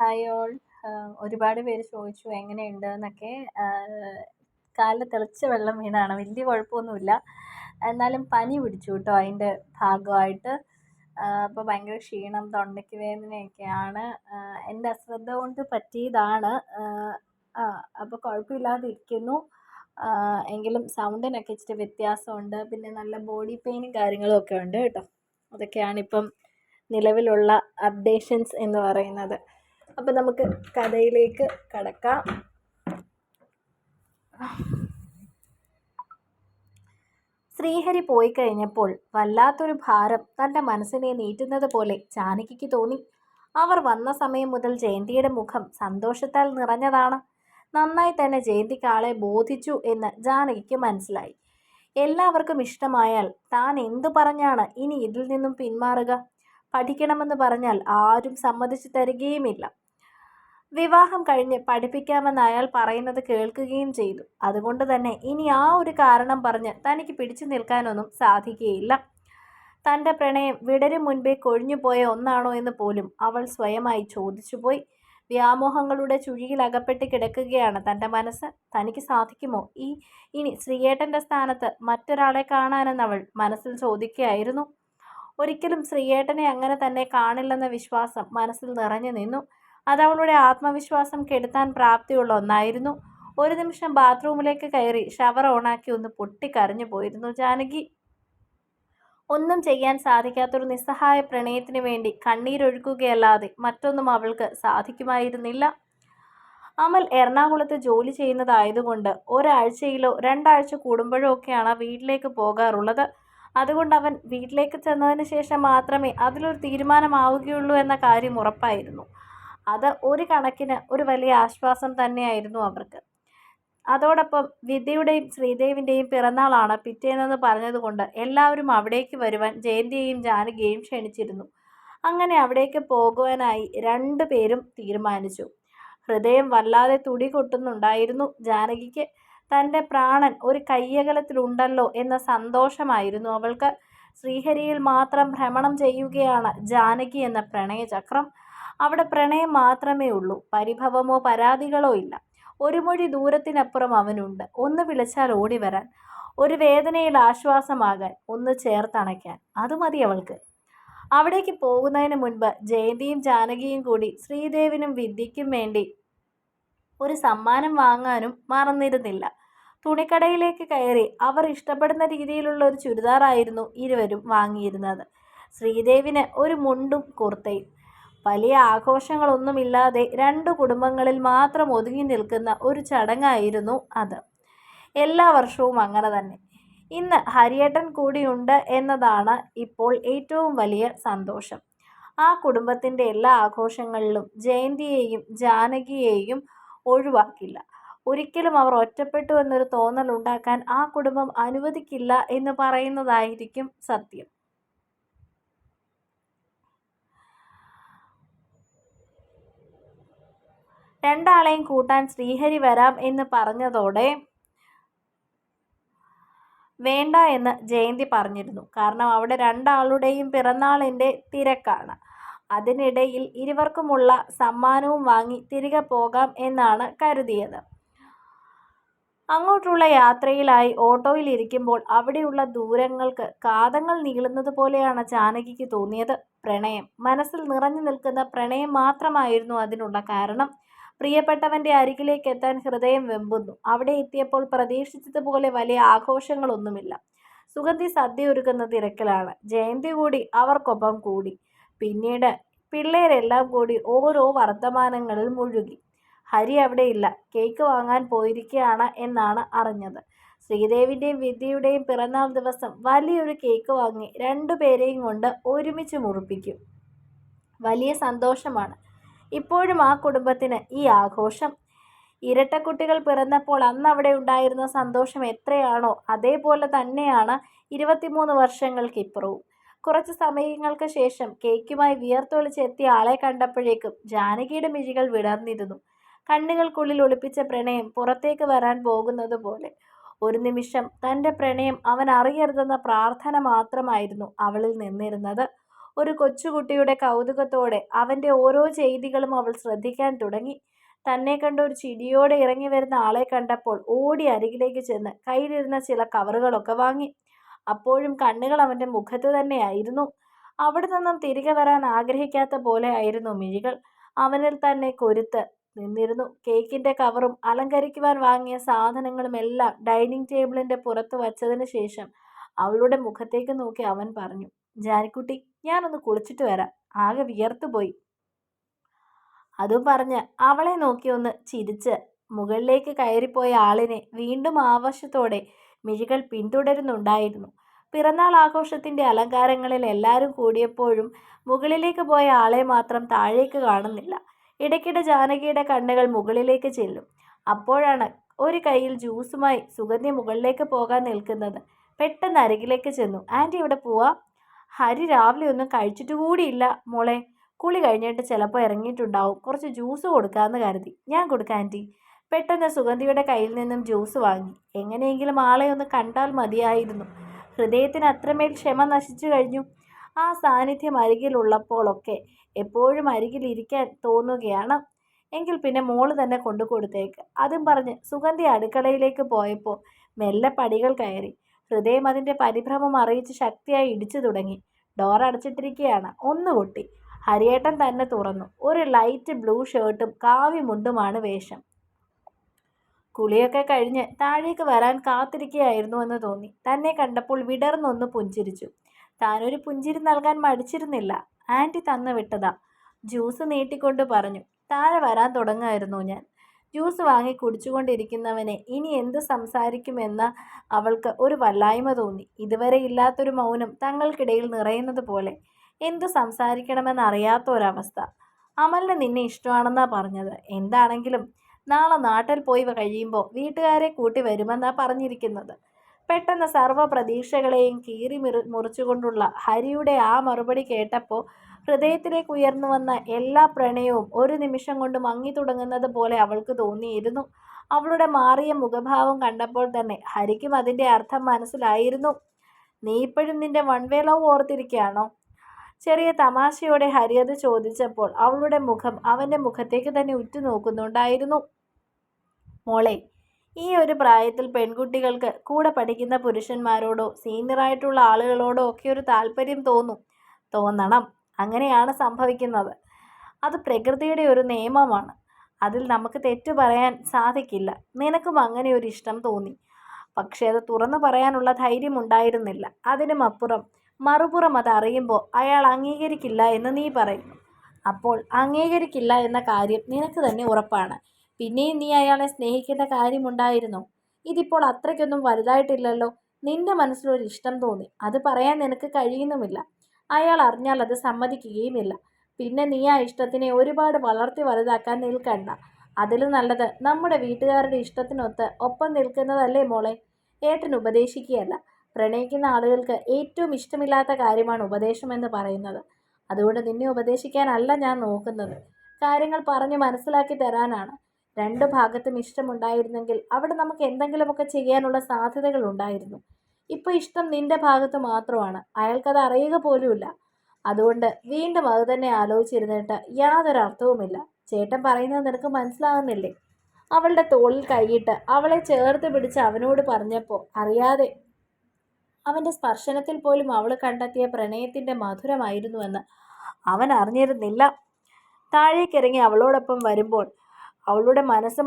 Hi all. ഒരുപാട് പേര് ചോദിച്ചു എങ്ങനെയുണ്ട് എന്നൊക്കെ. കാലിൽ തിളച്ച വെള്ളം വീണതാണ്. വലിയ കുഴപ്പമൊന്നുമില്ല. എന്നാലും പനി പിടിച്ചു കേട്ടോ അതിൻ്റെ ഭാഗമായിട്ട്. അപ്പോൾ ഭയങ്കര ക്ഷീണം, തൊണ്ടയ്ക്ക് വേദനയൊക്കെയാണ്. എൻ്റെ അശ്രദ്ധ കൊണ്ട് പറ്റിയതാണ്. ആ അപ്പോൾ കുഴപ്പമില്ലാതിരിക്കുന്നു. എങ്കിലും സൗണ്ടിനൊക്കെ ഇച്ചിരി വ്യത്യാസമുണ്ട്. പിന്നെ നല്ല ബോഡി പെയിനും കാര്യങ്ങളും ഒക്കെ ഉണ്ട് കേട്ടോ. അതൊക്കെയാണിപ്പം നിലവിലുള്ള അപ്ഡേഷൻസ് എന്ന് പറയുന്നത്. അപ്പം നമുക്ക് കഥയിലേക്ക് കടക്കാം. ശ്രീഹരി പോയി കഴിഞ്ഞപ്പോൾ വല്ലാത്തൊരു ഭാരം തൻ്റെ മനസ്സിനെ നീറ്റുന്നത് പോലെ ജാനകിക്ക് തോന്നി. അവർ വന്ന സമയം മുതൽ ജയന്തിയുടെ മുഖം സന്തോഷത്താൽ നിറഞ്ഞതാണ്. നന്നായി തന്നെ ജയന്തിക്ക് ആളെ ബോധിച്ചു എന്ന് ജാനകിക്ക് മനസ്സിലായി. എല്ലാവർക്കും ഇഷ്ടമായാൽ താൻ എന്തു പറഞ്ഞാണ് ഇനി ഇതിൽ നിന്നും പിന്മാറുക? പഠിക്കണമെന്ന് പറഞ്ഞാൽ ആരും സമ്മതിച്ചു തരികയുമില്ല. വിവാഹം കഴിഞ്ഞ് പഠിപ്പിക്കാമെന്ന് അയാൾ പറയുന്നത് കേൾക്കുകയും ചെയ്തു. അതുകൊണ്ട് തന്നെ ഇനി ആ ഒരു കാരണം പറഞ്ഞ് തനിക്ക് പിടിച്ചു നിൽക്കാനൊന്നും സാധിക്കുകയില്ല. തൻ്റെ പ്രണയം വിടരും മുൻപേ കൊഴിഞ്ഞുപോയ ഒന്നാണോ എന്ന് പോലും അവൾ സ്വയമായി ചോദിച്ചുപോയി. വ്യാമോഹങ്ങളുടെ ചുഴിയിൽ അകപ്പെട്ട് കിടക്കുകയാണ് തൻ്റെ മനസ്സ്. തനിക്ക് സാധിക്കുമോ ഇനി ശ്രീയേട്ടൻ്റെ സ്ഥാനത്ത് മറ്റൊരാളെ കാണാനെന്നവൾ മനസ്സിൽ ചോദിക്കുകയായിരുന്നു. ഒരിക്കലും ശ്രീയേട്ടനെ അങ്ങനെ തന്നെ കാണില്ലെന്ന വിശ്വാസം മനസ്സിൽ നിറഞ്ഞു നിന്നു. അതവളുടെ ആത്മവിശ്വാസം കെടുത്താൻ പ്രാപ്തിയുള്ള ഒന്നായിരുന്നു. ഒരു നിമിഷം ബാത്റൂമിലേക്ക് കയറി ഷവർ ഓണാക്കി ഒന്ന് പൊട്ടിക്കരഞ്ഞു പോയിരുന്നു ജാനകി. ഒന്നും ചെയ്യാൻ സാധിക്കാത്തൊരു നിസ്സഹായ പ്രണയത്തിന് വേണ്ടി കണ്ണീരൊഴുക്കുകയല്ലാതെ മറ്റൊന്നും അവൾക്ക് സാധിക്കുമായിരുന്നില്ല. അമൽ എറണാകുളത്ത് ജോലി ചെയ്യുന്നതായതുകൊണ്ട് ഒരാഴ്ചയിലോ 2 ആഴ്ച കൂടുമ്പോഴോ ഒക്കെയാണ് വീട്ടിലേക്ക് പോകാറുള്ളത്. അതുകൊണ്ട് അവൻ വീട്ടിലേക്ക് ചെന്നതിന് ശേഷം മാത്രമേ അതിലൊരു തീരുമാനമാവുകയുള്ളൂ എന്ന കാര്യം ഉറപ്പായിരുന്നു. അത് ഒരു കണക്കിന് ഒരു വലിയ ആശ്വാസം തന്നെയായിരുന്നു അവർക്ക്. അതോടൊപ്പം വിദ്യയുടെയും ശ്രീദേവിൻ്റെയും പിറന്നാളാണ് പിറ്റേന്നെന്ന് പറഞ്ഞതുകൊണ്ട് എല്ലാവരും അവിടേക്ക് വരുവാൻ ജയന്തിയെയും ജാനകിയെയും ക്ഷണിച്ചിരുന്നു. അങ്ങനെ അവിടേക്ക് പോകുവാനായി 2 പേരും തീരുമാനിച്ചു. ഹൃദയം വല്ലാതെ തുടി കൊട്ടുന്നുണ്ടായിരുന്നു ജാനകിക്ക്. തൻ്റെ പ്രാണൻ ഒരു കയ്യകലത്തിലുണ്ടല്ലോ എന്ന സന്തോഷമായിരുന്നു അവൾക്ക്. ശ്രീഹരിയിൽ മാത്രം ഭ്രമണം ചെയ്യുകയാണ് ജാനകി എന്ന പ്രണയചക്രം. അവിടെ പ്രണയം മാത്രമേ ഉള്ളൂ. പരിഭവമോ പരാതികളോ ഇല്ല. ഒരു മൊഴി ദൂരത്തിനപ്പുറം അവനുണ്ട്. ഒന്ന് വിളിച്ചാൽ ഓടി വരാൻ, ഒരു വേദനയിൽ ആശ്വാസമാകാൻ, ഒന്ന് ചേർത്തണയ്ക്കാൻ. അത് മതി അവൾക്ക്. അവിടേക്ക് പോകുന്നതിന് മുൻപ് ജയന്തിയും ജാനകിയും കൂടി ശ്രീദേവിനും വിദ്യയ്ക്കും വേണ്ടി ഒരു സമ്മാനം വാങ്ങാനും മറന്നിരുന്നില്ല. തുണിക്കടയിലേക്ക് കയറി അവർ ഇഷ്ടപ്പെടുന്ന രീതിയിലുള്ള ഒരു ചുരിദാറായിരുന്നു ഇരുവരും വാങ്ങിയിരുന്നത്. ശ്രീദേവിന് ഒരു മുണ്ടും കുർത്തയും. വലിയ ആഘോഷങ്ങളൊന്നുമില്ലാതെ 2 കുടുംബങ്ങളിൽ മാത്രം ഒതുങ്ങി നിൽക്കുന്ന ഒരു ചടങ്ങായിരുന്നു അത്. എല്ലാ വർഷവും അങ്ങനെ തന്നെ. ഇന്ന് ഹരിയേട്ടൻ കൂടിയുണ്ട് എന്നതാണ് ഇപ്പോൾ ഏറ്റവും വലിയ സന്തോഷം. ആ കുടുംബത്തിൻ്റെ എല്ലാ ആഘോഷങ്ങളിലും ജയന്തിയെയും ജാനകിയെയും ഒഴിവാക്കില്ല. ഒരിക്കലും അവർ ഒറ്റപ്പെട്ടു എന്നൊരു തോന്നൽ ഉണ്ടാക്കാൻ ആ കുടുംബം അനുവദിക്കില്ല എന്ന് പറയുന്നതായിരിക്കും സത്യം. രണ്ടാളെയും കൂട്ടാൻ ശ്രീഹരി വരാം എന്ന് പറഞ്ഞതോടെ വേണ്ട എന്ന് ജയന്തി പറഞ്ഞിരുന്നു. കാരണം അവിടെ 2 ആളുടെയും പിറന്നാളിൻ്റെ തിരക്കാണ്. അതിനിടയിൽ ഇരുവർക്കുമുള്ള സമ്മാനവും വാങ്ങി തിരികെ പോകാം എന്നാണ് കരുതിയത്. അങ്ങോട്ടുള്ള യാത്രയിലായി ഓട്ടോയിൽ ഇരിക്കുമ്പോൾ അവിടെയുള്ള ദൂരങ്ങൾക്ക് കാതങ്ങൾ നീളുന്നത് പോലെയാണ് ജാനകിക്ക് തോന്നിയത്. പ്രണയം, മനസ്സിൽ നിറഞ്ഞു നിൽക്കുന്ന പ്രണയം മാത്രമായിരുന്നു അതിനുള്ള കാരണം. പ്രിയപ്പെട്ടവൻ്റെ അരികിലേക്ക് എത്താൻ ഹൃദയം വെമ്പുന്നു. അവിടെ എത്തിയപ്പോൾ പ്രതീക്ഷിച്ചതുപോലെ വലിയ ആഘോഷങ്ങളൊന്നുമില്ല. സുഗന്ധി സദ്യ ഒരുക്കുന്ന തിരക്കിലാണ്. ജയന്തി കൂടി അവർക്കൊപ്പം കൂടി. പിന്നീട് പിള്ളേരെല്ലാം കൂടി ഓരോ വർത്തമാനങ്ങളിൽ മുഴുകി. ഹരി അവിടെയില്ല, കേക്ക് വാങ്ങാൻ പോയിരിക്കുകയാണ് എന്നാണ് അറിഞ്ഞത്. ശ്രീദേവിൻ്റെയും വിദ്യയുടെയും പിറന്നാൾ ദിവസം വലിയൊരു കേക്ക് വാങ്ങി 2 പേരെയും കൊണ്ട് ഒരുമിച്ച് മുറിപ്പിക്കും. വലിയ സന്തോഷമാണ് ഇപ്പോഴും ആ കുടുംബത്തിന് ഈ ആഘോഷം. ഇരട്ടക്കുട്ടികൾ പിറന്നപ്പോൾ അന്ന് അവിടെ ഉണ്ടായിരുന്ന സന്തോഷം എത്രയാണോ അതേപോലെ തന്നെയാണ് 23 വർഷങ്ങൾക്കിപ്പുറവും. കുറച്ച് സമയങ്ങൾക്ക് ശേഷം കേക്കുമായി വിയർത്തൊളിച്ചെത്തിയ ആളെ കണ്ടപ്പോഴേക്കും ജാനകിയുടെ മിഴികൾ വിടർന്നിരുന്നു. കണ്ണുകൾക്കുള്ളിൽ ഒളിപ്പിച്ച പ്രണയം പുറത്തേക്ക് വരാൻ പോകുന്നത് പോലെ. ഒരു നിമിഷം തൻ്റെ പ്രണയം അവൻ അറിയരുതെന്ന പ്രാർത്ഥന മാത്രമായിരുന്നു അവളിൽ നിന്നിരുന്നത്. ഒരു കൊച്ചുകുട്ടിയുടെ കൗതുകത്തോടെ അവൻ്റെ ഓരോ ചെയ്തികളും അവൾ ശ്രദ്ധിക്കാൻ തുടങ്ങി. തന്നെ കണ്ട് ഒരു ചിരിയോടെ ഇറങ്ങി വരുന്ന ആളെ കണ്ടപ്പോൾ ഓടി അരികിലേക്ക് ചെന്ന് കയ്യിലിരുന്ന ചില കവറുകളൊക്കെ വാങ്ങി. അപ്പോഴും കണ്ണുകൾ അവൻ്റെ മുഖത്ത് തന്നെയായിരുന്നു. അവിടെ നിന്നും തിരികെ വരാൻ ആഗ്രഹിക്കാത്ത പോലെ ആയിരുന്നു മിഴികൾ. അവനിൽ തന്നെ കൊരുത്ത് നിന്നിരുന്നു. കേക്കിൻ്റെ കവറും അലങ്കരിക്കുവാൻ വാങ്ങിയ സാധനങ്ങളും എല്ലാം ഡൈനിങ് ടേബിളിൻ്റെ പുറത്ത് വച്ചതിന് ശേഷം അവളുടെ മുഖത്തേക്ക് നോക്കി അവൻ പറഞ്ഞു, ജാനിക്കുട്ടി, ഞാനൊന്ന് കുളിച്ചിട്ട് വരാം, ആകെ വിയർത്തുപോയി. അതും പറഞ്ഞ് അവളെ നോക്കി ഒന്ന് ചിരിച്ച് മുകളിലേക്ക് കയറിപ്പോയ ആളിനെ വീണ്ടും ആവശ്യത്തോടെ മിഴികൾ പിന്തുടരുന്നുണ്ടായിരുന്നു. പിറന്നാൾ ആഘോഷത്തിൻ്റെ അലങ്കാരങ്ങളിൽ എല്ലാവരും കൂടിയപ്പോഴും മുകളിലേക്ക് പോയ ആളെ മാത്രം താഴേക്ക് കാണുന്നില്ല. ഇടയ്ക്കിടെ ജാനകിയുടെ കണ്ണുകൾ മുകളിലേക്ക് ചെല്ലും. അപ്പോഴാണ് ഒരു കയ്യിൽ ജ്യൂസുമായി സുഗന്ധ്യ മുകളിലേക്ക് പോകാൻ നിൽക്കുന്നത്. പെട്ടെന്ന് അരികിലേക്ക് ചെന്നു. ആൻറ്റി ഇവിടെ പോവാ? ഹരി രാവിലെ ഒന്നും കഴിച്ചിട്ട് കൂടിയില്ല മോളെ. കുളി കഴിഞ്ഞിട്ട് ചിലപ്പോൾ ഇറങ്ങിയിട്ടുണ്ടാവും. കുറച്ച് ജ്യൂസ് കൊടുക്കാമെന്ന് കരുതി. ഞാൻ കൊടുക്കാം ആൻറ്റി. പെട്ടെന്ന് സുഗന്ധിയുടെ കയ്യിൽ നിന്നും ജ്യൂസ് വാങ്ങി. എങ്ങനെയെങ്കിലും ആളെ ഒന്ന് കണ്ടാൽ മതിയായിരുന്നു. ഹൃദയത്തിന് അത്രമേൽ ക്ഷമ നശിച്ചു കഴിഞ്ഞു. ആ സാന്നിധ്യം അരികിലുള്ളപ്പോഴൊക്കെ എപ്പോഴും അരികിലിരിക്കാൻ തോന്നുകയാണ്. എങ്കിൽ പിന്നെ മോള് തന്നെ കൊണ്ടു കൊടുത്തേക്ക്. അതും പറഞ്ഞ് സുഗന്ധി അടുക്കളയിലേക്ക് പോയപ്പോൾ മെല്ലെ പടികൾ കയറി. ഹൃദയം അതിൻ്റെ പരിഭ്രമം അറിയിച്ച് ശക്തിയായി ഇടിച്ചു തുടങ്ങി. ഡോർ അടച്ചിട്ടിരിക്കുകയാണ്. ഒന്ന് പൊട്ടി. ഹരിയേട്ടൻ തന്നെ തുറന്നു. ഒരു ലൈറ്റ് ബ്ലൂ ഷർട്ടും കാവി മുണ്ടുമാണ് വേഷം. കുളിയൊക്കെ കഴിഞ്ഞ് താഴേക്ക് വരാൻ കാത്തിരിക്കുകയായിരുന്നു എന്ന് തോന്നി. തന്നെ കണ്ടപ്പോൾ വിടർന്നൊന്ന് പുഞ്ചിരിച്ചു. താനൊരു പുഞ്ചിരി നൽകാൻ മടിച്ചിരുന്നില്ല. ആൻറ്റി തന്നു വിട്ടതാ. ജ്യൂസ് നീട്ടിക്കൊണ്ട് പറഞ്ഞു. താഴെ വരാൻ തുടങ്ങായിരുന്നു ഞാൻ. ജ്യൂസ് വാങ്ങി കുടിച്ചുകൊണ്ടിരിക്കുന്നവനെ ഇനി എന്ത് സംസാരിക്കുമെന്ന അവൾക്ക് ഒരു വല്ലായ്മ തോന്നി. ഇതുവരെ ഇല്ലാത്തൊരു മൗനം തങ്ങൾക്കിടയിൽ നിറയുന്നത് പോലെ. എന്തു സംസാരിക്കണമെന്നറിയാത്ത ഒരവസ്ഥ. അമലിന് നിന്നെ ഇഷ്ടമാണെന്നാ പറഞ്ഞത്. എന്താണെങ്കിലും നാളെ നാട്ടിൽ പോയി കഴിയുമ്പോൾ വീട്ടുകാരെ കൂട്ടി വരുമെന്നാ പറഞ്ഞിരിക്കുന്നത്. പെട്ടെന്ന് സർവ്വ പ്രതീക്ഷകളെയും കീറി മുറിച്ചുകൊണ്ടുള്ള ഹരിയുടെ ആ മറുപടി കേട്ടപ്പോൾ ഹൃദയത്തിലേക്ക് ഉയർന്നു വന്ന എല്ലാ പ്രണയവും ഒരു നിമിഷം കൊണ്ട് മങ്ങി തുടങ്ങുന്നത് പോലെ അവൾക്ക് തോന്നിയിരുന്നു. അവളുടെ മാറിയ മുഖഭാവം കണ്ടപ്പോൾ തന്നെ ഹരിക്കും അതിൻ്റെ അർത്ഥം മനസ്സിലായിരുന്നു. നീ ഇപ്പോഴും നിന്റെ വൺ വേ ലവ് ഓർത്തിരിക്കുകയാണോ? ചെറിയ തമാശയോടെ ഹരി അത് ചോദിച്ചപ്പോൾ അവളുടെ മുഖം അവൻ്റെ മുഖത്തേക്ക് തന്നെ ഉറ്റുനോക്കുന്നുണ്ടായിരുന്നു. മോളെ, ഈ ഒരു പ്രായത്തിൽ പെൺകുട്ടികൾക്ക് കൂടെ പഠിക്കുന്ന പുരുഷന്മാരോടോ സീനിയറായിട്ടുള്ള ആളുകളോടോ ഒക്കെ ഒരു താല്പര്യം തോന്നണം. അങ്ങനെയാണ് സംഭവിക്കുന്നത്. അത് പ്രകൃതിയുടെ ഒരു നിയമമാണ്. അതിൽ നമുക്ക് തെറ്റു പറയാൻ സാധിക്കില്ല. നിനക്കും അങ്ങനെ ഒരു ഇഷ്ടം തോന്നി. പക്ഷേ അത് തുറന്നു പറയാനുള്ള ധൈര്യം ഉണ്ടായിരുന്നില്ല. അതിനും അപ്പുറം മറുപുറം അത് അറിയുമ്പോൾ അയാൾ അംഗീകരിക്കില്ല എന്ന് നീ പറയുന്നു. അപ്പോൾ അംഗീകരിക്കില്ല എന്ന കാര്യം നിനക്ക് തന്നെ ഉറപ്പാണ്. പിന്നെയും നീ അയാളെ സ്നേഹിക്കേണ്ട കാര്യമുണ്ടായിരുന്നോ? ഇതിപ്പോൾ അത്രയ്ക്കൊന്നും വലുതായിട്ടില്ലല്ലോ. നിന്റെ മനസ്സിലൊരു ഇഷ്ടം തോന്നി. അത് പറയാൻ നിനക്ക് കഴിയുന്നുമില്ല. അയാൾ അറിഞ്ഞാൽ അത് സമ്മതിക്കുകയുമില്ല. പിന്നെ നീ ആ ഇഷ്ടത്തിനെ ഒരുപാട് വളർത്തി വലുതാക്കാൻ നിൽക്കണ്ട. അതിലും നല്ലത് നമ്മുടെ വീട്ടുകാരുടെ ഇഷ്ടത്തിനൊത്ത് ഒപ്പം നിൽക്കുന്നതല്ലേ മോളെ. ഏട്ടൻ ഉപദേശിക്കുകയല്ല. പ്രണയിക്കുന്ന ആളുകൾക്ക് ഏറ്റവും ഇഷ്ടമില്ലാത്ത കാര്യമാണ് ഉപദേശമെന്ന് പറയുന്നത്. അതുകൊണ്ട് നിന്നെ ഉപദേശിക്കാനല്ല ഞാൻ നോക്കുന്നത്. കാര്യങ്ങൾ പറഞ്ഞു മനസ്സിലാക്കി തരാനാണ്. രണ്ടു ഭാഗത്തും ഇഷ്ടമുണ്ടായിരുന്നെങ്കിൽ അവിടെ നമുക്ക് എന്തെങ്കിലുമൊക്കെ ചെയ്യാനുള്ള സാധ്യതകൾ ഉണ്ടായിരുന്നു. ഇപ്പോൾ ഇഷ്ടം നിന്റെ ഭാഗത്ത് മാത്രമാണ്. അയാൾക്കത് അറിയുക പോലുമില്ല. അതുകൊണ്ട് വീണ്ടും അത് തന്നെ ആലോചിച്ചിരുന്നിട്ട് യാതൊരർത്ഥവുമില്ല. ചേട്ടൻ പറയുന്നത് നിനക്ക് മനസ്സിലാകുന്നില്ലേ? അവളുടെ തോളിൽ കൈയിട്ട് അവളെ ചേർത്ത് പിടിച്ച് അവനോട് പറഞ്ഞപ്പോൾ അറിയാതെ അവൻ്റെ സ്പർശനത്തിൽ പോലും അവൾ കണ്ടെത്തിയ പ്രണയത്തിൻ്റെ മധുരമായിരുന്നുവെന്ന് അവൻ അറിഞ്ഞിരുന്നില്ല. താഴേക്കിറങ്ങി അവളോടൊപ്പം വരുമ്പോൾ അവളുടെ മനസ്സ്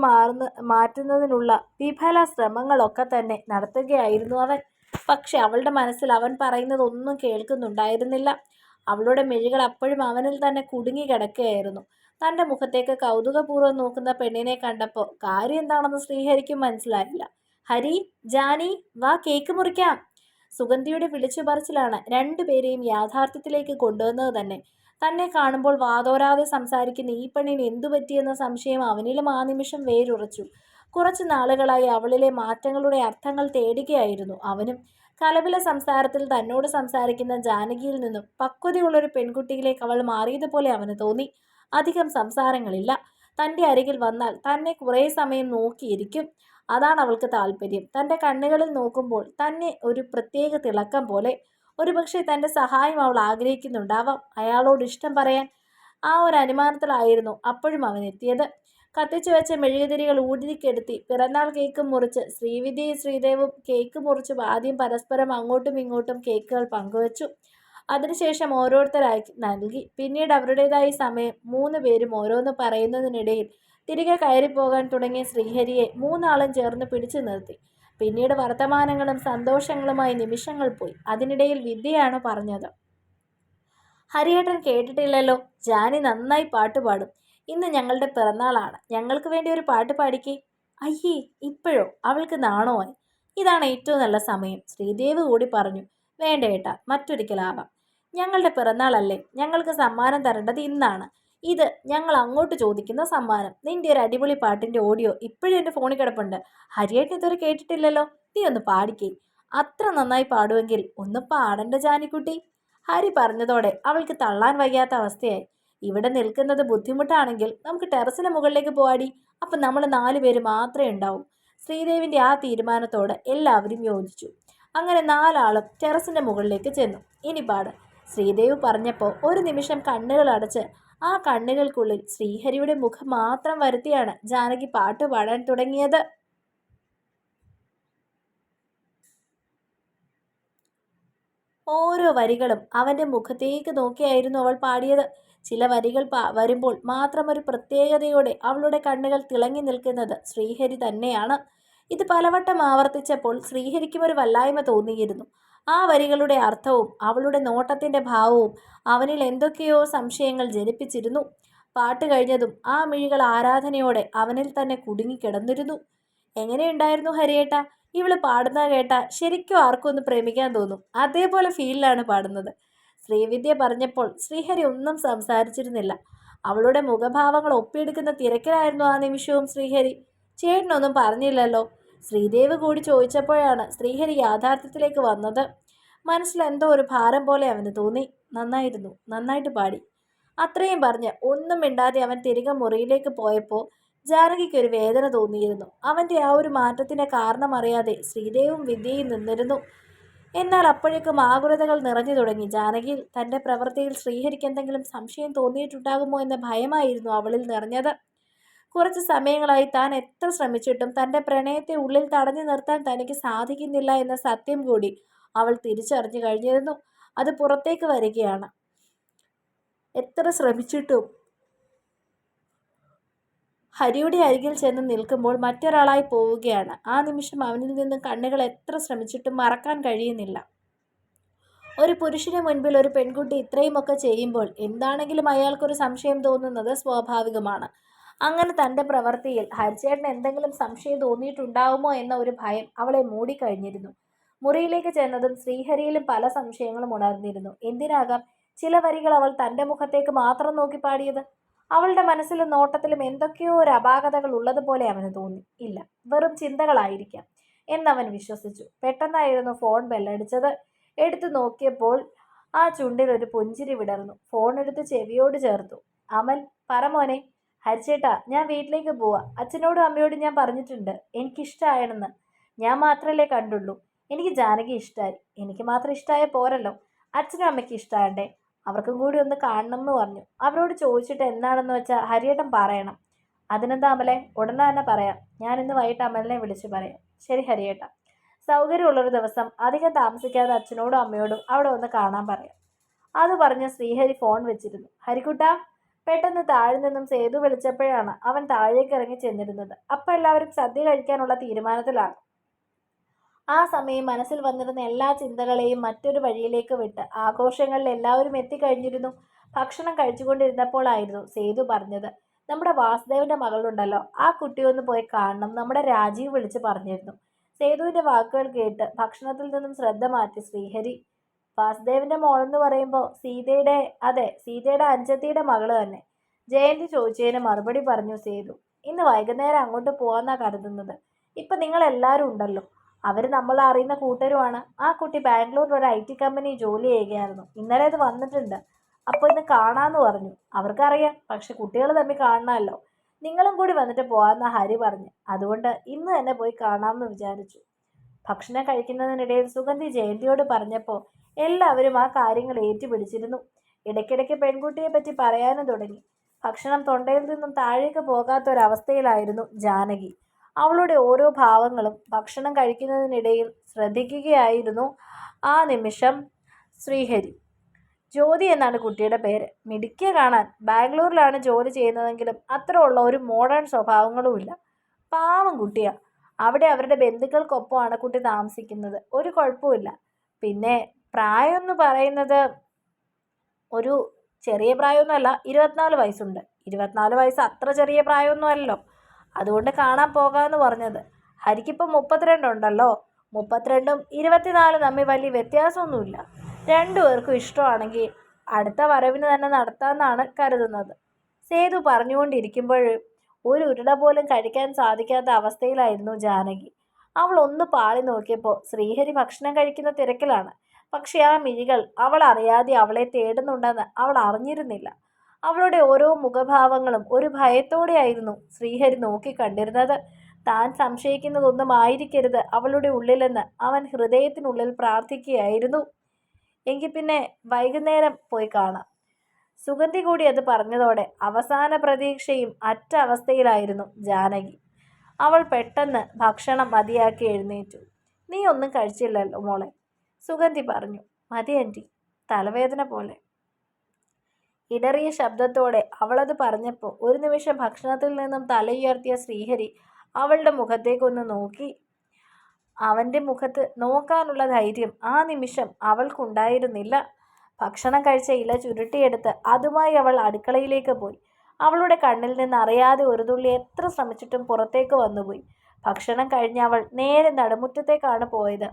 മാറ്റുന്നതിനുള്ള വിഫല ശ്രമങ്ങളൊക്കെ തന്നെ നടത്തുകയായിരുന്നു അവൻ. പക്ഷെ അവളുടെ മനസ്സിൽ അവൻ പറയുന്നതൊന്നും കേൾക്കുന്നുണ്ടായിരുന്നില്ല. അവളുടെ മിഴികൾ അപ്പോഴും അവനിൽ തന്നെ കുടുങ്ങി കിടക്കുകയായിരുന്നു. തൻ്റെ മുഖത്തേക്ക് കൗതുകപൂർവ്വം നോക്കുന്ന പെണ്ണിനെ കണ്ടപ്പോൾ കാര്യം എന്താണെന്ന് ശ്രീഹരിക്കും മനസ്സിലായില്ല. ഹരി, ജാനി, വാ കേക്ക് മുറിക്കാം. സുഗന്ധിയുടെ വിളിച്ചു പറിച്ചിലാണ് രണ്ടുപേരെയും യാഥാർത്ഥ്യത്തിലേക്ക് കൊണ്ടുവന്നത് തന്നെ. തന്നെ കാണുമ്പോൾ വാതോരാതെ സംസാരിക്കുന്ന ഈ പെണ്ണിന് എന്തു പറ്റിയെന്ന സംശയം അവനിലും ആ നിമിഷം വേരുറച്ചു. കുറച്ച് നാളുകളായി അവളിലെ മാറ്റങ്ങളുടെ അർത്ഥങ്ങൾ തേടുകയായിരുന്നു അവനും. കലപില സംസാരത്തിൽ തന്നോട് സംസാരിക്കുന്ന ജാനകിയിൽ നിന്നും പക്വതയുള്ളൊരു പെൺകുട്ടിയിലേക്ക് അവൾ മാറിയതുപോലെ അവന് തോന്നി. അധികം സംസാരങ്ങളില്ല. തൻ്റെ അരികിൽ വന്നാൽ തന്നെ കുറേ സമയം നോക്കിയിരിക്കും. അതാണ് അവൾക്ക് താല്പര്യം. തൻ്റെ കണ്ണുകളിൽ നോക്കുമ്പോൾ തന്നെ ഒരു പ്രത്യേക തിളക്കം പോലെ. ഒരുപക്ഷെ തൻ്റെ സഹായം അവൾ ആഗ്രഹിക്കുന്നുണ്ടാവാം. അയാളോട് ഇഷ്ടം പറയാൻ. ആ ഒരു അനുമാനത്തിലായിരുന്നു അപ്പോഴും അവൻ എത്തിയത്. കത്തിച്ചു വെച്ച മെഴുകുതിരികൾ ഊതിക്കെടുത്തി പിറന്നാൾ കേക്ക് മുറിച്ച് ശ്രീവിദ്യയും ശ്രീദേവും കേക്ക് മുറിച്ച് ആദ്യം പരസ്പരം അങ്ങോട്ടും ഇങ്ങോട്ടും കേക്കുകൾ പങ്കുവച്ചു. അതിനുശേഷം ഓരോരുത്തരായി നൽകി. പിന്നീട് അവരുടേതായ സമയം 3 പേരും ഓരോന്ന് പറയുന്നതിനിടയിൽ തിരികെ കയറിപ്പോകാൻ തുടങ്ങിയ ശ്രീഹരിയെ മൂന്നാളും ചേർന്ന് പിടിച്ചു നിർത്തി. പിന്നീട് വർത്തമാനങ്ങളും സന്തോഷങ്ങളുമായി നിമിഷങ്ങൾ പോയി. അതിനിടയിൽ വിദ്യയാണ് പറഞ്ഞത്. ഹരിയേട്ടൻ കേട്ടിട്ടില്ലല്ലോ, ജാനി നന്നായി പാട്ട് പാടും. ഇന്ന് ഞങ്ങളുടെ പിറന്നാളാണ്, ഞങ്ങൾക്ക് വേണ്ടി ഒരു പാട്ട് പാടിക്കേ. അയ്യേ, ഇപ്പോഴോ? അവൾക്ക് നാണമായി. ഇതാണ് ഏറ്റവും നല്ല സമയം, ശ്രീദേവ് കൂടി പറഞ്ഞു. വേണ്ട ഏട്ടാ, മറ്റൊരിക്കലാവാം. ഞങ്ങളുടെ പിറന്നാളല്ലേ, ഞങ്ങൾക്ക് സമ്മാനം തരേണ്ടത് ഇന്നാണ്. ഇത് ഞങ്ങൾ അങ്ങോട്ട് ചോദിക്കുന്ന സമ്മാനം. നിന്റെ ഒരു അടിപൊളി പാട്ടിന്റെ ഓഡിയോ ഇപ്പോഴും എൻ്റെ ഫോണിൽ കിടപ്പുണ്ട്. ഹരിയേട്ടൻ ഇതുവരെ കേട്ടിട്ടില്ലല്ലോ, നീ ഒന്ന് പാടിക്കേ. അത്ര നന്നായി പാടുമെങ്കിൽ ഒന്ന് പാടണ്ട ജാനിക്കുട്ടി. ഹരി പറഞ്ഞതോടെ അവൾക്ക് തള്ളാൻ വയ്യാത്ത അവസ്ഥയായി. ഇവിടെ നിൽക്കുന്നത് ബുദ്ധിമുട്ടാണെങ്കിൽ നമുക്ക് ടെറസിന് മുകളിലേക്ക് പോവാടി. അപ്പം നമ്മൾ 4 പേര് മാത്രമേ ഉണ്ടാവൂ. ശ്രീദേവിൻ്റെ ആ തീരുമാനത്തോട് എല്ലാവരും യോജിച്ചു. അങ്ങനെ 4 ആളും ടെറസിൻ്റെ മുകളിലേക്ക് ചെന്നു. ഇനി പാട്, ശ്രീദേവ് പറഞ്ഞപ്പോൾ ഒരു നിമിഷം കണ്ണുകൾ അടച്ച് ആ കണ്ണുകൾക്കുള്ളിൽ ശ്രീഹരിയുടെ മുഖം മാത്രം വരുത്തിയാണ് ജാനകി പാട്ട് പാടാൻ തുടങ്ങിയത്. ഓരോ വരികളും അവൻ്റെ മുഖത്തേക്ക് നോക്കിയായിരുന്നു അവൾ പാടിയത്. ചില വരികൾ വരുമ്പോൾ മാത്രം ഒരു പ്രത്യേകതയോടെ അവളുടെ കണ്ണുകൾ തിളങ്ങി നിൽക്കുന്നത് ശ്രീഹരി തന്നെയാണ്. ഇത് പലവട്ടം ആവർത്തിച്ചപ്പോൾ ശ്രീഹരിക്കും ഒരു വല്ലായ്മ തോന്നിയിരുന്നു. ആ വരികളുടെ അർത്ഥവും അവളുടെ നോട്ടത്തിൻ്റെ ഭാവവും അവനിൽ എന്തൊക്കെയോ സംശയങ്ങൾ ജനിപ്പിച്ചിരുന്നു. പാട്ട് കഴിഞ്ഞതും ആ മിഴികൾ ആരാധനയോടെ അവനിൽ തന്നെ കുടുങ്ങിക്കിടന്നിരുന്നു. എങ്ങനെയുണ്ടായിരുന്നു ഹരിയേട്ട? ഇവള് പാടുന്ന കേട്ട ശരിക്കും ആർക്കും ഒന്ന് പ്രേമിക്കാൻ തോന്നും. അതേപോലെ ഫീലിലാണ് പാടുന്നത്. ശ്രീവിദ്യ പറഞ്ഞപ്പോൾ ശ്രീഹരി ഒന്നും സംസാരിച്ചിരുന്നില്ല. അവളുടെ മുഖഭാവങ്ങൾ ഒപ്പിയെടുക്കുന്ന തിരക്കിലായിരുന്നു ആ നിമിഷവും ശ്രീഹരി. ചേട്ടനൊന്നും പറഞ്ഞില്ലല്ലോ. ശ്രീദേവ് കൂടി ചോദിച്ചപ്പോഴാണ് ശ്രീഹരി യാഥാർത്ഥ്യത്തിലേക്ക് വന്നത്. മനസ്സിൽ എന്തോ ഒരു ഭാരം പോലെ അവന് തോന്നി. നന്നായിരുന്നു, നന്നായിട്ട് പാടി. അത്രയും പറഞ്ഞ് ഒന്നും മിണ്ടാതെ അവൻ തിരികെ മുറിയിലേക്ക് പോയപ്പോൾ ജാനകിക്ക് ഒരു വേദന തോന്നിയിരുന്നു. അവൻ്റെ ആ ഒരു മാറ്റത്തിന് കാരണമറിയാതെ ശ്രീദേവും വിദ്യയും നിന്നിരുന്നു. എന്നാൽ അപ്പോഴേക്കും ആകുലതകൾ നിറഞ്ഞു തുടങ്ങി ജാനകിയിൽ. തൻ്റെ പ്രവൃത്തിയിൽ ശ്രീഹരിക്ക് എന്തെങ്കിലും സംശയം തോന്നിയിട്ടുണ്ടാകുമോ എന്ന ഭയമായിരുന്നു അവളിൽ നിറഞ്ഞത്. കുറച്ച് സമയങ്ങളായി താൻ എത്ര ശ്രമിച്ചിട്ടും തൻ്റെ പ്രണയത്തെ ഉള്ളിൽ തടഞ്ഞു നിർത്താൻ തനിക്ക് സാധിക്കുന്നില്ല എന്ന സത്യം കൂടി അവൾ തിരിച്ചറിഞ്ഞു കഴിഞ്ഞിരുന്നു. അത് പുറത്തേക്ക് വരികയാണ്. എത്ര ശ്രമിച്ചിട്ടും ഹരിയുടെ അരികിൽ ചെന്ന് നിൽക്കുമ്പോൾ മറ്റൊരാളായി പോവുകയാണ്. ആ നിമിഷം അവനിൽ നിന്ന് കണ്ണുകൾ എത്ര ശ്രമിച്ചിട്ടും മറക്കാൻ കഴിയുന്നില്ല. ഒരു പുരുഷന് മുൻപിൽ ഒരു പെൺകുട്ടി ഇത്രയുമൊക്കെ ചെയ്യുമ്പോൾ എന്താണെങ്കിലും അയാൾക്കൊരു സംശയം തോന്നുന്നത് സ്വാഭാവികമാണ്. അങ്ങനെ തൻ്റെ പ്രവൃത്തിയിൽ ഹരിച്ചേട്ടന് എന്തെങ്കിലും സംശയം തോന്നിയിട്ടുണ്ടാവുമോ എന്ന ഒരു ഭയം അവളെ മൂടിക്കഴിഞ്ഞിരുന്നു. മുറിയിലേക്ക് ചെന്നതും ശ്രീഹരിയിലും പല സംശയങ്ങളും ഉണർന്നിരുന്നു. എന്തിനാകാം ചില വരികൾ അവൾ തൻ്റെ മുഖത്തേക്ക് മാത്രം നോക്കി പാടിയത്? അവളുടെ മനസ്സിലും നോട്ടത്തിലും എന്തൊക്കെയോ ഒരു അപാകതകൾ ഉള്ളതുപോലെ അവന് തോന്നി. ഇല്ല, വെറും ചിന്തകളായിരിക്കാം എന്നവൻ വിശ്വസിച്ചു. പെട്ടെന്നായിരുന്നു ഫോൺ ബെല്ലടിച്ചത്. എടുത്തു നോക്കിയപ്പോൾ ആ ചുണ്ടിൽ ഒരു പുഞ്ചിരി വിടർന്നു. ഫോൺ എടുത്ത് ചെവിയോട് ചേർത്തു. അമൽ, പറ മോനെ. ഹരിച്ചേട്ടാ, ഞാൻ വീട്ടിലേക്ക് പോവാ. അച്ഛനോടും അമ്മയോടും ഞാൻ പറഞ്ഞിട്ടുണ്ട് എനിക്കിഷ്ടമായെന്ന്. ഞാൻ മാത്രമല്ലേ കണ്ടുള്ളൂ. എനിക്ക് ജാനകി ഇഷ്ടമായി. എനിക്ക് മാത്രം ഇഷ്ടമായ പോരല്ലോ, അച്ഛനും അമ്മയ്ക്ക് ഇഷ്ടമാണ്ടേ. അവർക്കും കൂടി ഒന്ന് കാണണം എന്ന് പറഞ്ഞു. അവരോട് ചോദിച്ചിട്ട് എന്താണെന്ന് വെച്ചാൽ ഹരിയേട്ടൻ പറയണം. അതിനെന്താ അമലെ, ഉടനെ തന്നെ പറയാം. ഞാൻ ഇന്ന് വൈകിട്ട് അമലിനെ വിളിച്ച് പറയാം. ശരി ഹരിയേട്ട. സൗകര്യമുള്ളൊരു ദിവസം അധികം താമസിക്കാതെ അച്ഛനോടും അമ്മയോടും അവിടെ ഒന്ന് കാണാൻ പറയാം. അത് പറഞ്ഞ് ശ്രീഹരി ഫോൺ വെച്ചിരുന്നു. ഹരിക്കുട്ട. പെട്ടെന്ന് താഴെ നിന്നും സേതു വിളിച്ചപ്പോഴാണ് അവൻ താഴേക്ക് ഇറങ്ങി ചെന്നിരുന്നത്. അപ്പം എല്ലാവരും സദ്യ കഴിക്കാനുള്ള തീരുമാനത്തിലാണ്. ആ സമയം മനസ്സിൽ വന്നിരുന്ന എല്ലാ ചിന്തകളെയും മറ്റൊരു വഴിയിലേക്ക് വിട്ട് ആഘോഷങ്ങളിൽ എല്ലാവരും എത്തിക്കഴിഞ്ഞിരുന്നു. ഭക്ഷണം കഴിച്ചുകൊണ്ടിരുന്നപ്പോഴായിരുന്നു സേതു പറഞ്ഞത്, നമ്മുടെ വാസുദേവന്റെ മകളുണ്ടല്ലോ, ആ കുട്ടിയൊന്ന് പോയി കാണണം, നമ്മുടെ രാജീവ് വിളിച്ച് പറഞ്ഞിരുന്നു. സേതുവിന്റെ വാക്കുകൾ കേട്ട് ഭക്ഷണത്തിൽ നിന്നും ശ്രദ്ധ മാറ്റി ശ്രീഹരി. വാസുദേവന്റെ മോളെന്ന് പറയുമ്പോൾ സീതയുടെ, അതെ, സീതയുടെ അഞ്ചത്തിയുടെ മകള് തന്നെ. ജയന്തി ചോദിച്ചതിന് മറുപടി പറഞ്ഞു സേതു. ഇന്ന് വൈകുന്നേരം അങ്ങോട്ട് പോവാന്നാ കരുതുന്നത്. ഇപ്പം നിങ്ങളെല്ലാവരും ഉണ്ടല്ലോ. അവർ നമ്മൾ അറിയുന്ന കൂട്ടരുമാണ്. ആ കുട്ടി ബാംഗ്ലൂരിൽ ഒരു IT കമ്പനി ജോലി ചെയ്യുകയായിരുന്നു. ഇന്നലെ അത് വന്നിട്ടുണ്ട്. അപ്പോൾ ഇന്ന് കാണാമെന്ന് പറഞ്ഞു. അവർക്കറിയാം, പക്ഷെ കുട്ടികൾ തമ്മിൽ കാണണമല്ലോ. നിങ്ങളും കൂടി വന്നിട്ട് പോകാമെന്ന് ഹരി പറഞ്ഞു. അതുകൊണ്ട് ഇന്ന് തന്നെ പോയി കാണാമെന്ന് വിചാരിച്ചു. ഭക്ഷണം കഴിക്കുന്നതിനിടയിൽ സുഗന്ധി ജയന്തിയോട് പറഞ്ഞപ്പോൾ എല്ലാവരും ആ കാര്യങ്ങൾ ഏറ്റുപിടിച്ചിരുന്നു. ഇടയ്ക്കിടയ്ക്ക് പെൺകുട്ടിയെ പറ്റി പറയാനും തുടങ്ങി. ഭക്ഷണം തൊണ്ടയിൽ നിന്നും താഴേക്ക് പോകാത്തൊരവസ്ഥയിലായിരുന്നു ജാനകി. അവളുടെ ഓരോ ഭാവങ്ങളും ഭക്ഷണം കഴിക്കുന്നതിനിടയിൽ ശ്രദ്ധിക്കുകയായിരുന്നു. ആ നിമിഷം ശ്രീഹരി. ജ്യോതി എന്നാണ് കുട്ടിയുടെ പേര്. മിടുക്കിയ കാണാൻ. ബാംഗ്ലൂരിലാണ് ജോലി ചെയ്യുന്നതെങ്കിലും അത്ര ഉള്ള ഒരു മോഡേൺ സ്വഭാവങ്ങളുമില്ല. പാവം കുട്ടിയാ. അവിടെ അവരുടെ ബന്ധുക്കൾക്കൊപ്പമാണ് കുട്ടി താമസിക്കുന്നത്. ഒരു കുഴപ്പമില്ല. പിന്നെ പ്രായം എന്ന് പറയുന്നത് ഒരു ചെറിയ പ്രായമൊന്നുമല്ല. 24 വയസ്സുണ്ട്. 24 വയസ്സ് അത്ര ചെറിയ പ്രായമൊന്നുമല്ലോ. അതുകൊണ്ട് കാണാൻ പോകാമെന്ന് പറഞ്ഞത്. ഹരിക്കിപ്പം 32 ഉണ്ടല്ലോ. 32ഉം 24 തമ്മിൽ വലിയ വ്യത്യാസമൊന്നുമില്ല. രണ്ടുപേർക്കും ഇഷ്ടമാണെങ്കിൽ അടുത്ത വരവിന് തന്നെ നടത്താമെന്നാണ് കരുതുന്നത്. സേതു പറഞ്ഞുകൊണ്ടിരിക്കുമ്പോൾ ഒരു ഉരുള പോലും കഴിക്കാൻ സാധിക്കാത്ത അവസ്ഥയിലായിരുന്നു ജാനകി. അവൾ ഒന്ന് പാളി നോക്കിയപ്പോൾ ശ്രീഹരി ഭക്ഷണം കഴിക്കുന്ന തിരക്കിലാണ്. പക്ഷെ ആ മിഴികൾ അവൾ അറിയാതെ അവളെ തേടുന്നുണ്ടെന്ന് അവൾ അറിഞ്ഞിരുന്നില്ല. അവളുടെ ഓരോ മുഖഭാവങ്ങളും ഒരു ഭയത്തോടെയായിരുന്നു ശ്രീഹരി നോക്കിക്കണ്ടിരുന്നത്. താൻ സംശയിക്കുന്നതൊന്നും ആയിരിക്കരുത് അവളുടെ ഉള്ളിലെന്ന് അവൻ ഹൃദയത്തിനുള്ളിൽ പ്രാർത്ഥിക്കുകയായിരുന്നു. എങ്കിൽ പിന്നെ വൈകുന്നേരം പോയി കാണാം. സുഗന്ധി കൂടി അത് പറഞ്ഞതോടെ അവസാന പ്രതീക്ഷയും അറ്റ അവസ്ഥയിലായിരുന്നു ജാനകി. അവൾ പെട്ടെന്ന് ഭക്ഷണം മതിയാക്കി എഴുന്നേറ്റു. നീ ഒന്നും കഴിച്ചില്ലല്ലോ മോളെ, സുഗന്ധി പറഞ്ഞു. മതി ആൻറ്റി, തലവേദന പോലെ. ഇടറിയ ശബ്ദത്തോടെ അവളത് പറഞ്ഞപ്പോൾ ഒരു നിമിഷം ഭക്ഷണത്തിൽ നിന്നും തലയുയർത്തിയ ശ്രീഹരി അവളുടെ മുഖത്തേക്കൊന്ന് നോക്കി. അവൻ്റെ മുഖത്ത് നോക്കാനുള്ള ധൈര്യം ആ നിമിഷം അവൾക്കുണ്ടായിരുന്നില്ല. ഭക്ഷണം കഴിച്ച ഇല ചുരുട്ടിയെടുത്ത് അതുമായി അവൾ അടുക്കളയിലേക്ക് പോയി. അവളുടെ കണ്ണിൽ നിന്ന് അറിയാതെ ഒരു തുള്ളി എത്ര ശ്രമിച്ചിട്ടും പുറത്തേക്ക് വന്നുപോയി. ഭക്ഷണം കഴിഞ്ഞ് അവൾ നേരെ നടുമുറ്റത്തേക്കാണ് പോയത്.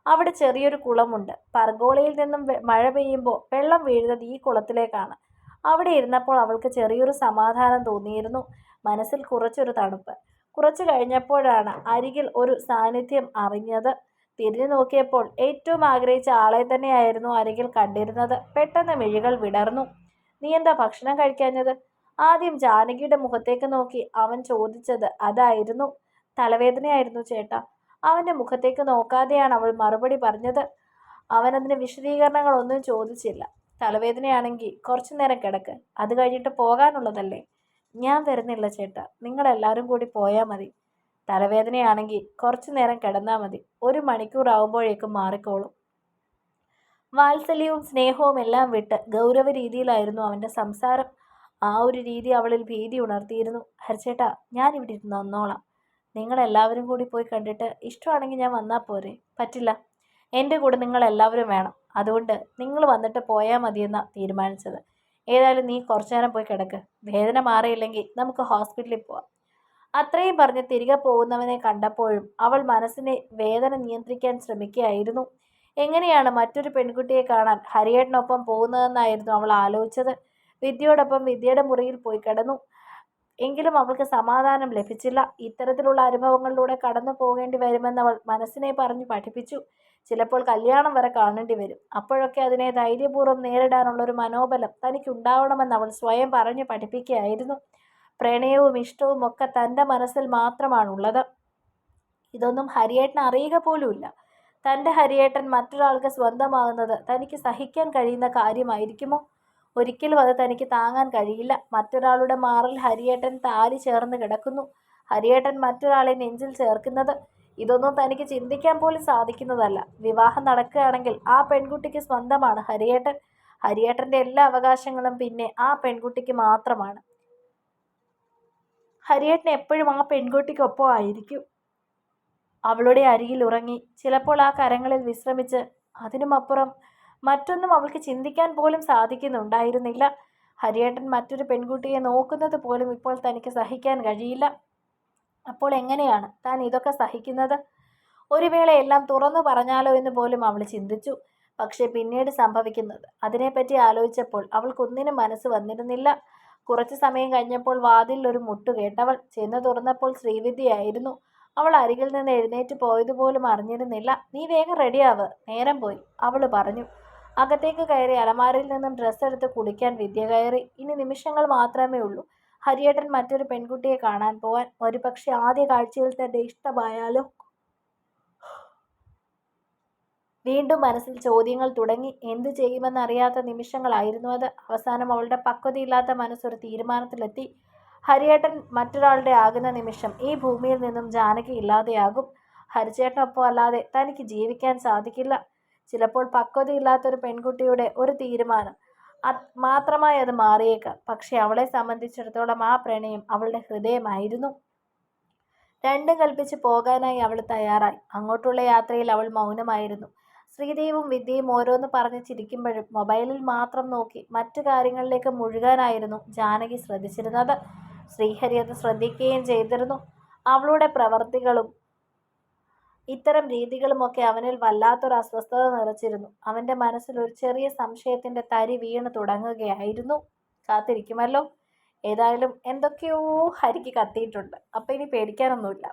അവിടെ ചെറിയൊരു കുളമുണ്ട്. പർഗോളയിൽ നിന്നും മഴ പെയ്യുമ്പോൾ വെള്ളം വീഴുന്നത് ഈ കുളത്തിലേക്കാണ്. അവിടെ ഇരുന്നപ്പോൾ അവൾക്ക് ചെറിയൊരു സമാധാനം തോന്നിയിരുന്നു. മനസ്സിൽ കുറച്ചൊരു തണുപ്പ്. കുറച്ചു കഴിഞ്ഞപ്പോഴാണ് അരികിൽ ഒരു സാന്നിധ്യം അറിഞ്ഞത്. തിരിഞ്ഞു നോക്കിയപ്പോൾ ഏറ്റവും ആഗ്രഹിച്ച ആളെ തന്നെയായിരുന്നു അരികിൽ കണ്ടിരുന്നത്. പെട്ടെന്ന് മിഴികൾ വിടർന്നു. നീ എന്താ ഭക്ഷണം കഴിക്കാഞ്ഞത്? ആദ്യം ജാനകിയുടെ മുഖത്തേക്ക് നോക്കി അവൻ ചോദിച്ചത് അതായിരുന്നു. തലവേദനയായിരുന്നു ചേട്ടാ. അവൻ്റെ മുഖത്തേക്ക് നോക്കാതെയാണ് അവൾ മറുപടി പറഞ്ഞത്. അവനതിന് വിശദീകരണങ്ങളൊന്നും ചോദിച്ചില്ല. തലവേദനയാണെങ്കിൽ കുറച്ചു നേരം കിടക്ക്, അത് കഴിഞ്ഞിട്ട് പോകാനുള്ളതല്ലേ. ഞാൻ വരുന്നില്ല ചേട്ടാ, നിങ്ങളെല്ലാവരും കൂടി പോയാൽ മതി. തലവേദനയാണെങ്കിൽ കുറച്ചു നേരം കിടന്നാൽ മതി, 1 മണിക്കൂർ ആവുമ്പോഴേക്കും മാറിക്കോളും. വാത്സല്യവും സ്നേഹവും എല്ലാം വിട്ട് ഗൗരവ രീതിയിലായിരുന്നു അവൻ്റെ സംസാരം. ആ ഒരു രീതി അവളിൽ ഭീതി ഉണർത്തിയിരുന്നു. ഹരിച്ചേട്ടാ, ഞാനിവിടെ ഇരുന്ന് വന്നോളാം. നിങ്ങളെല്ലാവരും കൂടി പോയി കണ്ടിട്ട് ഇഷ്ടമാണെങ്കിൽ ഞാൻ വന്നാൽ പോരെ? പറ്റില്ല, എൻ്റെ കൂടെ നിങ്ങളെല്ലാവരും വേണം. അതുകൊണ്ട് നിങ്ങൾ വന്നിട്ട് പോയാൽ മതിയെന്നാണ് തീരുമാനിച്ചത്. ഏതായാലും നീ കുറച്ചു നേരം പോയി കിടക്ക്. വേദന മാറിയില്ലെങ്കിൽ നമുക്ക് ഹോസ്പിറ്റലിൽ പോവാം. അത്രയും പറഞ്ഞ് തിരികെ പോകുന്നവനെ കണ്ടപ്പോഴും അവൾ മനസ്സിനെ വേദന നിയന്ത്രിക്കാൻ ശ്രമിക്കുകയായിരുന്നു. എങ്ങനെയാണ് മറ്റൊരു പെൺകുട്ടിയെ കാണാൻ ഹരിയേട്ടനൊപ്പം പോകുന്നതെന്നായിരുന്നു അവൾ ആലോചിച്ചത്. വിദ്യയോടൊപ്പം വിദ്യയുടെ മുറിയിൽ പോയി കിടന്നു. എങ്കിലും അവൾക്ക് സമാധാനം ലഭിച്ചില്ല. ഇത്തരത്തിലുള്ള അനുഭവങ്ങളിലൂടെ കടന്നു പോകേണ്ടി വരുമെന്നവൾ മനസ്സിനെ പറഞ്ഞു പഠിപ്പിച്ചു. ചിലപ്പോൾ കല്യാണം വരെ കാണേണ്ടി വരും. അപ്പോഴൊക്കെ അതിനെ ധൈര്യപൂർവ്വം നേരിടാനുള്ളൊരു മനോബലം തനിക്കുണ്ടാവണമെന്ന് അവൾ സ്വയം പറഞ്ഞു പഠിപ്പിക്കുകയായിരുന്നു. പ്രണയവും ഇഷ്ടവും ഒക്കെ തൻ്റെ മനസ്സിൽ മാത്രമാണുള്ളത്. ഇതൊന്നും ഹരിയേട്ടൻ അറിയുക പോലുമില്ല. തൻ്റെ ഹരിയേട്ടൻ മറ്റൊരാൾക്ക് സ്വന്തമാകുന്നത് തനിക്ക് സഹിക്കാൻ കഴിയുന്ന കാര്യമായിരിക്കുമോ? ഒരിക്കലും അത് തനിക്ക് താങ്ങാൻ കഴിയില്ല. മറ്റൊരാളുടെ മാറിൽ ഹരിയേട്ടൻ താലി ചേർന്ന് കിടക്കുന്നു. ഹരിയേട്ടൻ മറ്റൊരാളെ നെഞ്ചിൽ ചേർക്കുന്നത്, ഇതൊന്നും തനിക്ക് ചിന്തിക്കാൻ പോലും സാധിക്കുന്നതല്ല. വിവാഹം നടക്കുകയാണെങ്കിൽ ആ പെൺകുട്ടിക്ക് സ്വന്തമാണ് ഹരിയേട്ടൻ. ഹരിയേട്ടൻ്റെ എല്ലാ അവകാശങ്ങളും പിന്നെ ആ പെൺകുട്ടിക്ക് മാത്രമാണ്. ഹരിയേട്ടൻ എപ്പോഴും ആ പെൺകുട്ടിക്കൊപ്പം ആയിരിക്കും. അവളുടെ അരികിൽ ഉറങ്ങി, ചിലപ്പോൾ ആ കരങ്ങളിൽ വിശ്രമിച്ച്. അതിനുമപ്പുറം മറ്റൊന്നും അവൾക്ക് ചിന്തിക്കാൻ പോലും സാധിക്കുന്നുണ്ടായിരുന്നില്ല. ഹരിയേട്ടൻ മറ്റൊരു പെൺകുട്ടിയെ നോക്കുന്നത് പോലും ഇപ്പോൾ തനിക്ക് സഹിക്കാൻ കഴിയില്ല. അപ്പോൾ എങ്ങനെയാണ് താൻ ഇതൊക്കെ സഹിക്കുന്നത്? ഒരു വേള എല്ലാം തുറന്നു പറഞ്ഞാലോ എന്ന് പോലും അവൾ ചിന്തിച്ചു. പക്ഷേ പിന്നീട് സംഭവിക്കുന്നത്, അതിനെപ്പറ്റി ആലോചിച്ചപ്പോൾ അവൾക്കൊന്നിനും മനസ്സ് വന്നിരുന്നില്ല. കുറച്ചു സമയം കഴിഞ്ഞപ്പോൾ വാതിലിൽ ഒരു മുട്ടു കേട്ടവൾ. ചെന്ന് തുറന്നപ്പോൾ ശ്രീവിദ്യയായിരുന്നു. അവൾ അരികിൽ നിന്ന് എഴുന്നേറ്റ് പോയതുപോലും അറിഞ്ഞിരുന്നില്ല. നീ വേഗം റെഡിയാവ്, നേരം പോയി, അവൾ പറഞ്ഞു. അകത്തേക്ക് കയറി അലമാരയിൽ നിന്നും ഡ്രസ്സ് എടുത്ത് കുളിക്കാൻ വിദ്യ കയറി. ഇനി നിമിഷങ്ങൾ മാത്രമേ ഉള്ളൂ ഹരിയേട്ടൻ മറ്റൊരു പെൺകുട്ടിയെ കാണാൻ പോവാൻ. ഒരുപക്ഷെ ആദ്യ കാഴ്ചയിൽ തന്നെ ഇഷ്ടമായാലോ? വീണ്ടും മനസ്സിൽ ചോദ്യങ്ങൾ തുടങ്ങി. എന്തു ചെയ്യുമെന്നറിയാത്ത നിമിഷങ്ങളായിരുന്നു അത്. അവസാനം അവളുടെ പക്വതയില്ലാത്ത മനസ്സൊരു തീരുമാനത്തിലെത്തി. ഹരിയേട്ടൻ മറ്റൊരാളുടെ ആകുന്ന നിമിഷം ഈ ഭൂമിയിൽ നിന്നും ജാനകി ഇല്ലാതെയാകും. ഹരിച്ചേട്ടനൊപ്പം അല്ലാതെ തനിക്ക് ജീവിക്കാൻ സാധിക്കില്ല. ചിലപ്പോൾ പക്വതയില്ലാത്തൊരു പെൺകുട്ടിയുടെ ഒരു തീരുമാനം മാത്രമായി അത് മാറിയേക്കാം. പക്ഷെ അവളെ സംബന്ധിച്ചിടത്തോളം ആ പ്രണയം അവളുടെ ഹൃദയമായിരുന്നു. രണ്ടും കൽപ്പിച്ച് പോകാനായി അവൾ തയ്യാറായി. അങ്ങോട്ടുള്ള യാത്രയിൽ അവൾ മൗനമായിരുന്നു. ശ്രീദേവും വിദ്യയും ഓരോന്ന് പറഞ്ഞ് ചിരിക്കുമ്പോഴും മൊബൈലിൽ മാത്രം നോക്കി മറ്റു കാര്യങ്ങളിലേക്ക് മുഴുകാനായിരുന്നു ജാനകി ശ്രദ്ധിച്ചിരുന്നത്. ശ്രീഹരി അത് ശ്രദ്ധിക്കുകയും ചെയ്തിരുന്നു. അവളുടെ പ്രവർത്തികളും ഇത്തരം രീതികളുമൊക്കെ അവനിൽ വല്ലാത്തൊരു അസ്വസ്ഥത നിറച്ചിരുന്നു. അവന്റെ മനസ്സിൽ ഒരു ചെറിയ സംശയത്തിന്റെ തരി വീണ് തുടങ്ങുകയായിരുന്നു. കാത്തിരിക്കുമല്ലോ. ഏതായാലും എന്തൊക്കെയോ ഹരിക്ക് കത്തിയിട്ടുണ്ട്. അപ്പം ഇനി പേടിക്കാനൊന്നുമില്ല.